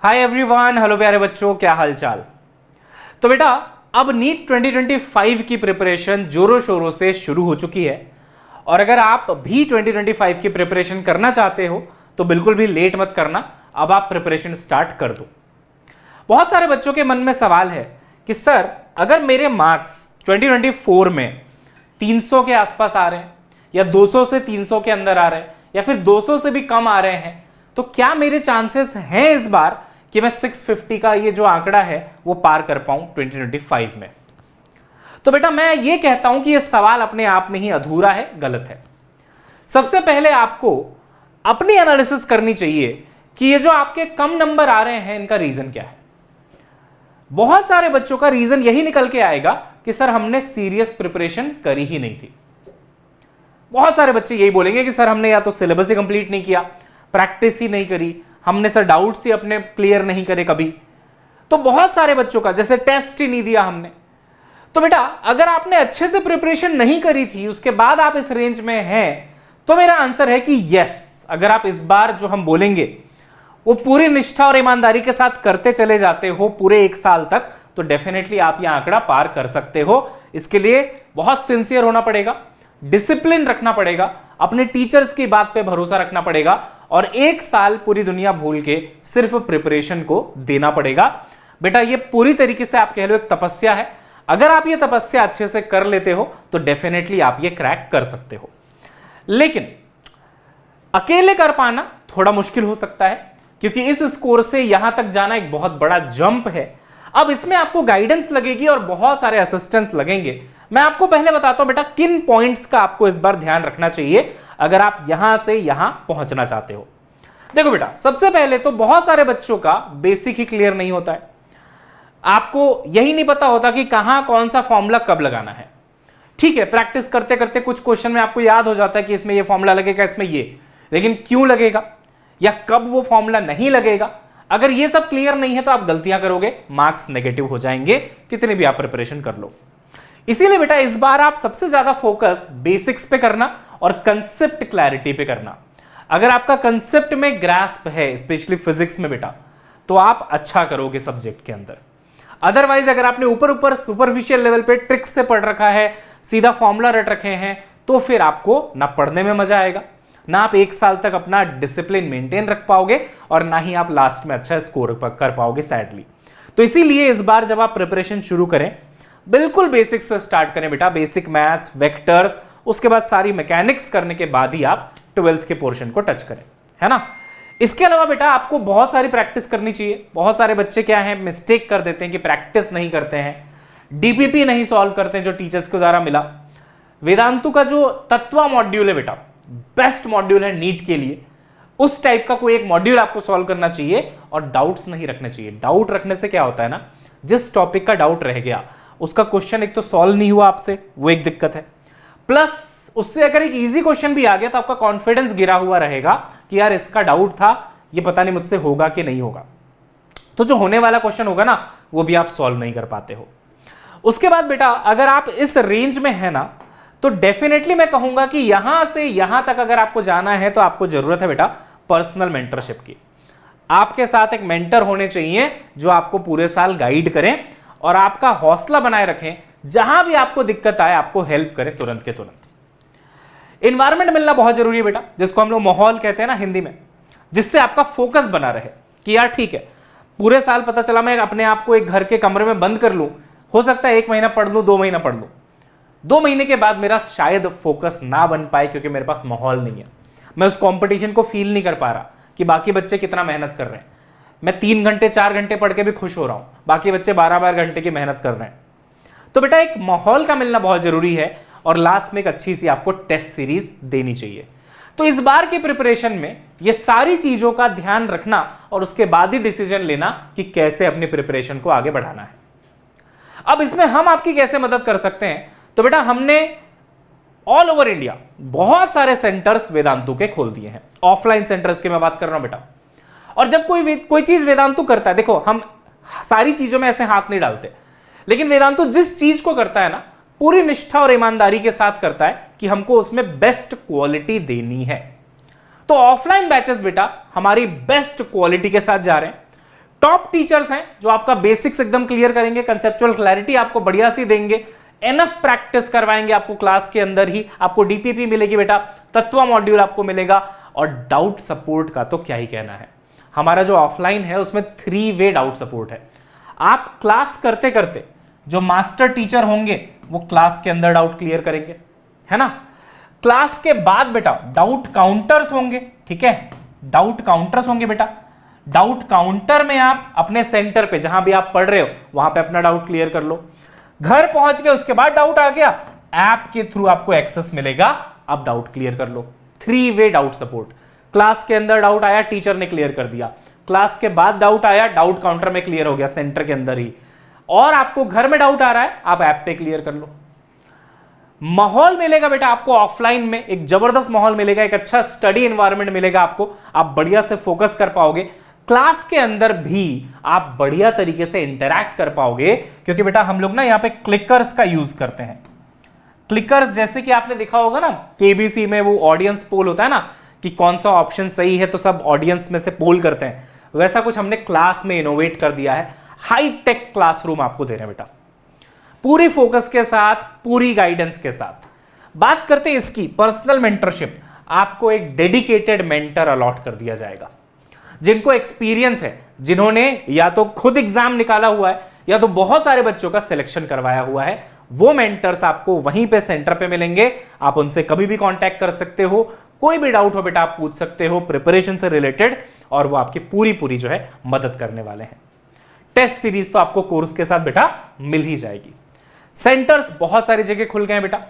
Hi everyone, hello प्यारे बच्चों, क्या हाल चाल। तो बेटा अब नीट 2025 की प्रिपरेशन जोरों शोरों से शुरू हो चुकी है और अगर आप भी 2025 की प्रिपरेशन करना चाहते हो तो बिल्कुल भी लेट मत करना, अब आप प्रिपरेशन स्टार्ट कर दो। बहुत सारे बच्चों के मन में सवाल है कि सर अगर मेरे मार्क्स 2024 में 300 के आसपास आ रहे हैं या 200 से 300 के अंदर आ रहे हैं या फिर 200 से भी कम आ रहे हैं तो क्या मेरे चांसेस हैं इस बार कि मैं 650 का ये जो आंकड़ा है वो पार कर पाऊं 2025 में। तो बेटा मैं ये कहता हूं कि ये सवाल अपने आप में ही अधूरा है, गलत है। सबसे पहले आपको अपनी एनालिसिस करनी चाहिए कि ये जो आपके कम नंबर आ रहे हैं इनका रीजन क्या है। बहुत सारे बच्चों का रीजन यही निकल के आएगा कि सर हमने सीरियस प्रिपरेशन करी ही नहीं थी। बहुत सारे बच्चे यही बोलेंगे कि सर हमने या तो सिलेबस ही कंप्लीट नहीं किया, प्रैक्टिस ही नहीं करी, हमने सर डाउट्स ही अपने क्लियर नहीं करे कभी। तो बहुत सारे बच्चों का जैसे टेस्ट ही नहीं दिया हमने। तो बेटा अगर आपने अच्छे से प्रिपरेशन नहीं करी थी उसके बाद आप इस रेंज में हैं तो मेरा आंसर है कि यस, अगर आप इस बार जो हम बोलेंगे वो पूरी निष्ठा और ईमानदारी के साथ करते चले जाते हो पूरे 1 साल तक तो डेफिनेटली आप यह आंकड़ा पार कर सकते हो। इसके लिए बहुत सिंसियर होना पड़ेगा, डिसिप्लिन रखना पड़ेगा, अपने टीचर्स की बात पे भरोसा रखना पड़ेगा और 1 साल पूरी दुनिया भूल के सिर्फ प्रिपरेशन को देना पड़ेगा। बेटा ये पूरी तरीके से आप कह लो एक तपस्या है। अगर आप ये तपस्या अच्छे से कर लेते हो तो डेफिनेटली आप ये क्रैक कर सकते हो, लेकिन अकेले कर पाना थोड़ा मुश्किल हो सकता है क्योंकि इस स्कोर से यहां तक जाना एक बहुत बड़ा जंप है। अब इसमें आपको गाइडेंस लगेगी और बहुत सारे असिस्टेंट्स लगेंगे। मैं आपको पहले बताता हूं बेटा किन पॉइंट्स का आपको इस बार ध्यान रखना चाहिए अगर आप यहां से यहां पहुंचना चाहते हो। देखो बेटा सबसे पहले तो बहुत सारे बच्चों का बेसिक ही क्लियर नहीं होता है। आपको यही नहीं पता होता कि कहां कौन सा फॉर्मूला कब लगाना है। ठीक है, प्रैक्टिस करते करते कुछ क्वेश्चन में आपको याद हो जाता है कि इसमें ये फॉर्मूला लगेगा, इसमें ये, लेकिन क्यों लगेगा या कब वो फॉर्मूला नहीं लगेगा, अगर ये सब क्लियर नहीं है तो आप गलतियां करोगे, मार्क्स नेगेटिव हो जाएंगे कितने भी आप प्रिपरेशन कर लो। इसीलिए बेटा इस बार आप सबसे ज्यादा फोकस बेसिक्स पे करना और कंसेप्ट क्लैरिटी पे करना। अगर आपका कंसेप्ट में ग्रास्प है स्पेशली फिजिक्स में बेटा तो आप अच्छा करोगे सब्जेक्ट के अंदर। अदरवाइज अगर आपने ऊपर ऊपर सुपरफिशियल लेवल पे ट्रिक्स से पढ़ रखा है, सीधा फॉर्मूला रट रखे हैं, तो फिर आपको ना पढ़ने में मजा आएगा, ना आप 1 साल तक अपना डिसिप्लिन मेंटेन रख पाओगे और ना ही आप लास्ट में अच्छा स्कोर कर पाओगे सैडली। तो इसीलिए इस बार जब आप प्रिपरेशन शुरू करें बिल्कुल बेसिक से स्टार्ट करें बेटा, बेसिक मैथ्स, वेक्टर्स, उसके बाद सारी मैकेनिक्स करने के बाद ही आप 12th के पोर्शन को टच करें, है ना। इसके अलावा बेटा आपको बहुत सारी प्रैक्टिस करनी चाहिए। बहुत सारे बच्चे क्या है मिस्टेक कर देते हैं कि प्रैक्टिस नहीं करते हैं, डीपीपी नहीं सॉल्व करते हैं जो टीचर्स के द्वारा मिला। वेदांतु का जो तत्व मॉड्यूल है बेटा बेस्ट मॉड्यूल है नीट के लिए, उस टाइप का कोई एक मॉड्यूल आपको सॉल्व करना चाहिए और डाउट्स नहीं रखने चाहिए। डाउट रखने से क्या होता है ना, जिस टॉपिक का डाउट रह गया उसका क्वेश्चन एक तो सॉल्व नहीं हुआ आपसे, वो एक दिक्कत है, प्लस उससे अगर एक इजी क्वेश्चन भी आ गया तो आपका कॉन्फिडेंस गिरा हुआ रहेगा कि यार इसका डाउट था, ये पता नहीं मुझसे होगा कि नहीं होगा, तो जो होने वाला क्वेश्चन होगा ना वो भी आप सॉल्व नहीं कर पाते हो। उसके बाद बेटा अगर आप इस रेंज में है ना तो डेफिनेटली मैं कहूंगा कि यहां से यहां तक अगर आपको जाना है तो आपको जरूरत है बेटा पर्सनल मेंटरशिप की। आपके साथ एक मेंटर होने चाहिए जो आपको पूरे साल गाइड करें और आपका हौसला बनाए रखें, जहां भी आपको दिक्कत आए आपको हेल्प करें तुरंत के तुरंत। इन्वायरमेंट मिलना बहुत जरूरी है बेटा, जिसको हम लोग माहौल कहते हैं ना हिंदी में, जिससे आपका फोकस बना रहे कि यार ठीक है पूरे साल पता चला मैं अपने आप को एक घर के कमरे में बंद कर लूं, हो सकता है 1 महीना पढ़ लूं, 2 महीना पढ़ लूं, 2 महीने के बाद मेरा शायद फोकस ना बन पाए क्योंकि मेरे पास माहौल नहीं है, मैं उस कंपटीशन को फील नहीं कर पा रहा कि बाकी बच्चे कितना मेहनत कर रहे हैं। मैं 3 घंटे 4 घंटे पढ़ के भी खुश हो रहा हूं, बाकी बच्चे 12-12 घंटे की मेहनत कर रहे हैं। तो बेटा एक माहौल का मिलना बहुत जरूरी है और लास्ट में एक अच्छी सी आपको टेस्ट सीरीज देनी चाहिए। तो इस बार की प्रिपरेशन में ये सारी चीजों का ध्यान रखना और उसके बाद ही डिसीजन लेना कि कैसे अपनी प्रिपरेशन को आगे बढ़ाना है। अब इसमें हम आपकी कैसे मदद कर सकते हैं, तो बेटा हमने ऑल ओवर इंडिया बहुत सारे सेंटर्स वेदांतु के खोल दिए हैं। ऑफलाइन सेंटर्स की मैं बात कर रहा हूं बेटा। और जब कोई चीज वेदांतु करता है, देखो हम सारी चीजों में ऐसे हाथ नहीं डालते, लेकिन वेदांतु जिस चीज को करता है ना पूरी निष्ठा और ईमानदारी के साथ करता है कि हमको उसमें बेस्ट क्वालिटी देनी है। तो ऑफलाइन बैचेस बेटा हमारी बेस्ट क्वालिटी के साथ जा रहे हैं। टॉप टीचर्स हैं जो आपका बेसिक्स एकदम क्लियर करेंगे, कंसेप्चुअल क्लैरिटी आपको बढ़िया सी देंगे, एनफ प्रैक्टिस करवाएंगे आपको क्लास के अंदर ही, आपको डीपीपी मिलेगी बेटा, तत्व मॉड्यूल आपको मिलेगा, और डाउट सपोर्ट का तो क्या ही कहना है। हमारा जो ऑफलाइन है उसमें 3 वे डाउट सपोर्ट है। आप क्लास करते करते जो मास्टर टीचर होंगे वो क्लास के अंदर डाउट क्लियर करेंगे, है ना। क्लास के बाद बेटा डाउट काउंटर्स होंगे, ठीक है, डाउट काउंटर्स होंगे बेटा। डाउट काउंटर में आप अपने सेंटर पे जहां भी आप पढ़ रहे हो वहां पे अपना डाउट क्लियर कर लो। घर पहुंच गए उसके बाद डाउट आ गया, ऐप के थ्रू आपको एक्सेस मिलेगा, आप डाउट क्लियर कर लो। 3 वे डाउट सपोर्ट। क्लास के अंदर डाउट आया, टीचर ने क्लियर कर दिया, क्लास के बाद डाउट आया, डाउट काउंटर में क्लियर हो गया सेंटर के अंदर ही, और आपको घर में डाउट आ रहा है आप ऐप पे क्लियर कर लो। माहौल मिलेगा बेटा आपको ऑफलाइन में, एक जबरदस्त माहौल मिलेगा, एक अच्छा स्टडी एनवायरनमेंट मिलेगा आपको, आप बढ़िया से फोकस कर पाओगे। क्लास के अंदर भी आप बढ़िया तरीके से इंटरैक्ट कर पाओगे, क्योंकि बेटा हम लोग ना यहां पे क्लिकर्स का यूज करते हैं। क्लिकर्स जैसे कि आपने देखा होगा ना केबीसी में वो ऑडियंस पोल होता है ना, कि कौन सा ऑप्शन सही है तो सब ऑडियंस में से पोल करते हैं, वैसा कुछ हमने क्लास में इनोवेट कर दिया है। हाई टेक क्लासरूम आपको दे रहे हैं बेटा, पूरी फोकस के साथ, पूरी गाइडेंस के साथ। बात करते हैं इसकी पर्सनल मेंटरशिप, आपको एक डेडिकेटेड मेंटर अलॉट कर दिया जाएगा, जिनको एक्सपीरियंस है, जिन्होंने या तो खुद एग्जाम निकाला हुआ है या तो बहुत सारे बच्चों का सिलेक्शन करवाया हुआ है। वो मेंटर्स आपको वहीं पे सेंटर पे मिलेंगे, आप उनसे कभी भी कांटेक्ट कर सकते हो, कोई भी डाउट हो बेटा आप पूछ सकते हो प्रिपरेशन से रिलेटेड, और वो आपकी पूरी जो है मदद करने वाले हैं। टेस्ट सीरीज तो आपको कोर्स के साथ बेटा मिल ही जाएगी। सेंटर्स बहुत सारी जगह खुल गए हैं बेटा,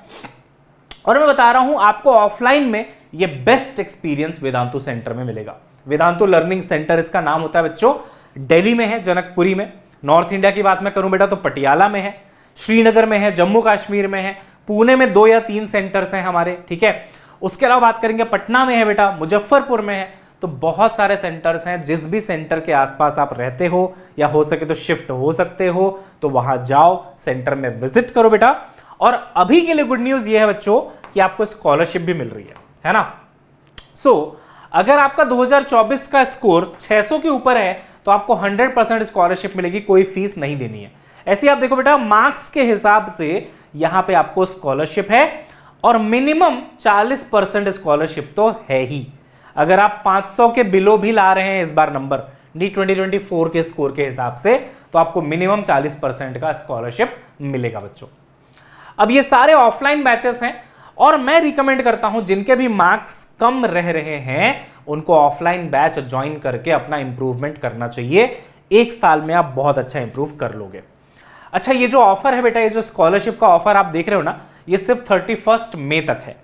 और मैं बता रहा हूं आपको ऑफलाइन में ये बेस्ट एक्सपीरियंस वेदांतु सेंटर में मिलेगा। वेदांतु लर्निंग सेंटर इसका नाम होता है बच्चों, दिल्ली में है, जनकपुरी में। नॉर्थ इंडिया की बात मैं करूं बेटा तो पटियाला में है, श्रीनगर में है, जम्मू कश्मीर में है, पुणे में 2 या 3 सेंटर्स हैं हमारे, ठीक है। उसके अलावा बात करेंगे पटना में है बेटा, मुजफ्फरपुर में है, तो बहुत सारे सेंटर्स हैं। जिस भी सेंटर के आसपास आप रहते हो या हो सके तो शिफ्ट हो सकते हो तो वहां जाओ, सेंटर में विजिट करो बेटा। और अभी के लिए गुड न्यूज ये है बच्चों कि आपको स्कॉलरशिप भी मिल रही है ना। अगर आपका 2024 का स्कोर 600 के ऊपर है तो आपको 100% स्कॉलरशिप मिलेगी, कोई फीस नहीं देनी है। ऐसे आप देखो बेटा मार्क्स के हिसाब से यहां पे आपको स्कॉलरशिप है, और मिनिमम 40% स्कॉलरशिप तो है ही। अगर आप 500 के बिलो भी ला रहे हैं इस बार नंबर नीट 2024 के स्कोर के हिसाब से, तो आपको मिनिमम 40% का स्कॉलरशिप मिलेगा बच्चों। अब ये सारे ऑफलाइन बैचेस हैं, और मैं रिकमेंड करता हूं जिनके भी मार्क्स कम रह रहे हैं उनको ऑफलाइन बैच ज्वाइन करके अपना इंप्रूवमेंट करना चाहिए। 1 साल में आप बहुत अच्छा इंप्रूव कर लोगे। अच्छा, ये जो ऑफर है बेटा, ये जो स्कॉलरशिप का ऑफर आप देख रहे हो ना, ये सिर्फ 31 मई तक है।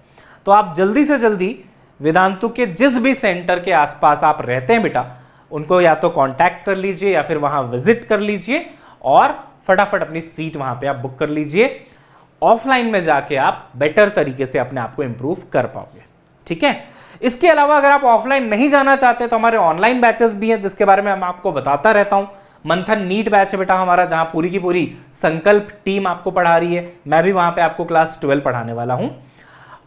तो आप जल्दी से जल्दी वेदांतु के जिस भी सेंटर के आसपास आप रहते हैं बेटा, उनको या तो कांटेक्ट कर लीजिए या फिर वहां विजिट कर लीजिए, और फटाफट अपनी सीट वहां पे आप बुक कर लीजिए। ऑफलाइन में जाके आप बेटर तरीके से अपने आप को इंप्रूव कर पाओगे, ठीक है। इसके अलावा अगर आप ऑफलाइन नहीं जाना चाहते तो हमारे ऑनलाइन बैचेस भी हैं, जिसके बारे में मैं आपको बताता रहता हूं। मंथन नीट बैच है बेटा हमारा, जहां पूरी की पूरी संकल्प टीम आपको पढ़ा रही है, मैं भी वहां पे आपको क्लास 12 पढ़ाने वाला हूं।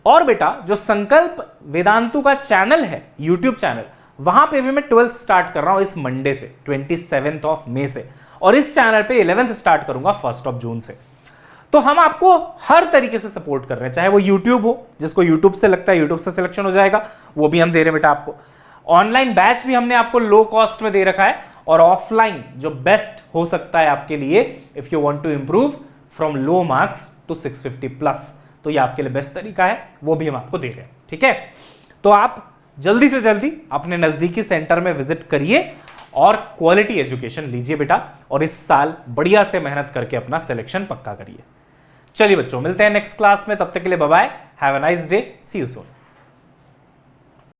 और बेटा जो संकल्प वेदांतु का चैनल है, यूट्यूब चैनल, वहां पे भी मैं 12th स्टार्ट कर रहा हूं इस मंडे से, 27 मई से, और इस चैनल पे 11th स्टार्ट करूंगा 1 जून से। तो हम आपको हर तरीके से सपोर्ट कर रहे हैं, चाहे वो यूट्यूब हो, जिसको यूट्यूब से लगता है यूट्यूब से सिलेक्शन हो जाएगा, वो भी हम दे रहे हैं बेटा आपको। ऑनलाइन बैच भी हमने आपको लो कॉस्ट में दे रखा है, और ऑफलाइन जो बेस्ट हो सकता है आपके लिए, if you want to improve from low marks to 650+, तो ये आपके लिए बेस्ट तरीका है, वो भी हम आपको दे रहे हैं, ठीक है। तो आप जल्दी से जल्दी अपने नजदीकी सेंटर में विजिट करिए और क्वालिटी एजुकेशन लीजिए बेटा, और इस साल बढ़िया से मेहनत करके अपना सिलेक्शन पक्का करिए। चलिए बच्चों, मिलते हैं नेक्स्ट क्लास में, तब तक के लिए bye bye, have a nice day, see you soon.